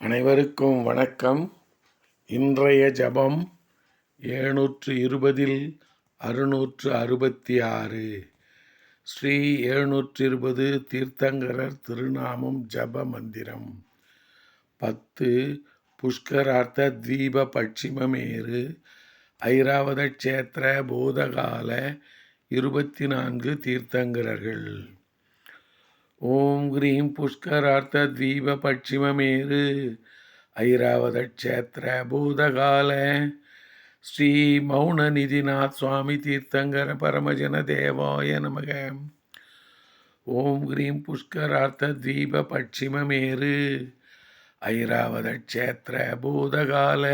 அனைவருக்கும் வணக்கம். இன்றைய ஜபம் 720 666. ஸ்ரீ 720 தீர்த்தங்கரர் திருநாமம் ஜப மந்திரம். 10 புஷ்கரார்த்த தீப பட்சிமமேரு ஐராவத க்ஷேத்திர போதகால 24 தீர்த்தங்கரர்கள். ஓம் கிரீம் புஷ்கரார்த்த தீப பட்சிமமேரு ஐராவத க்ஷேத்திர பூதகால ஸ்ரீ மௌன நிதிநாத் சுவாமி தீர்த்தங்கர பரமஜன தேவாய நமக. ஓம் கிரீம் புஷ்கரார்த்த தீப பட்சிமமேரு ஐராவத க்ஷேத்திர பூதகால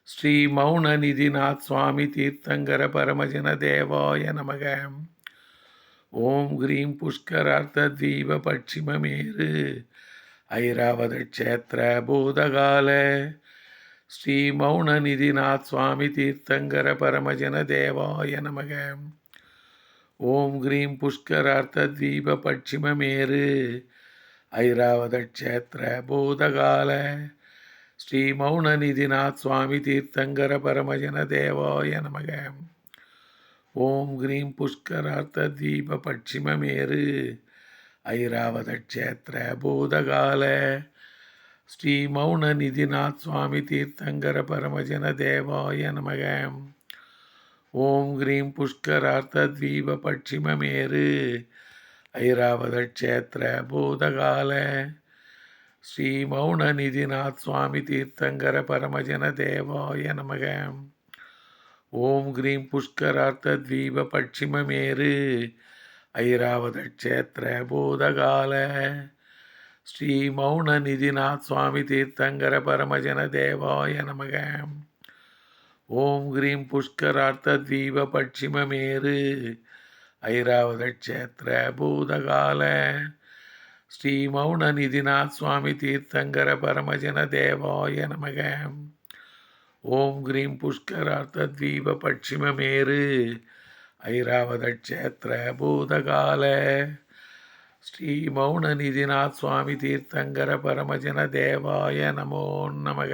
ஸ்ரீ மௌன நிதிநாத் சுவாமி தீர்த்தங்கர பரமஜன தேவாய நமக. ஓம் கிரீம் புஷ்கரார்த்த தீப பட்சிமமேரு ஐராவத க்ஷேத்திர பூதகால ஸ்ரீ மௌன நிதிநாத் சுவாமி தீர்த்தங்கர பரமஜன தேவாய நமக. ஓம் கிரீம் புஷ்கரார்த்த தீப பட்சிமமேரு ஐராவத க்ஷேத்திர பூதகால ஸ்ரீ மௌன நிதிநாத் சுவாமி தீர்த்தங்கர பரமஜன தேவாய நமக. ஓம் கிரீம் புஷ்கரார்த்த தீப பட்சிமமேரு ஐராவத க்ஷேத்திர பூதகால ஸ்ரீ மௌன நிதிநாத் சுவாமி தீர்த்தங்கர பரமஜன தேவாய நமக. ஓம் கிரீம் புஷ்கரார்த்த தீப பட்சிமமேரு ஐராவத க்ஷேத்திர பூதகால ஸ்ரீ மௌன நிதிநாத் சுவாமி தீர்த்தங்கர பரமஜன தேவாய நமக. ஓம் கிரீம் புஷ்கரார்த்த தீப பட்சிமமேரு ஐராவத க்ஷேத்திர பூதகால ஸ்ரீ மௌன நிதிநாத் சுவாமி தீர்த்தங்கர பரமஜன தேவாய நமக. ஓம் கிரீம் புஷ்கரார்த்த தீப பட்சிமமேரு ஐராவத க்ஷேத்திர பூதகால ஸ்ரீ மௌன நிதிநாத் சுவாமி தீர்த்தங்கர பரமஜன தேவாய நமக. ஓம் கிரீம் புஷ்கரார்த்த தீப பட்சிமமேரு ஐராவத க்ஷேத்திர பூதகால ஸ்ரீ மௌன நிதிநாத் சுவாமி தீர்த்தங்கர பரமஜன தேவாய நமோ நமக.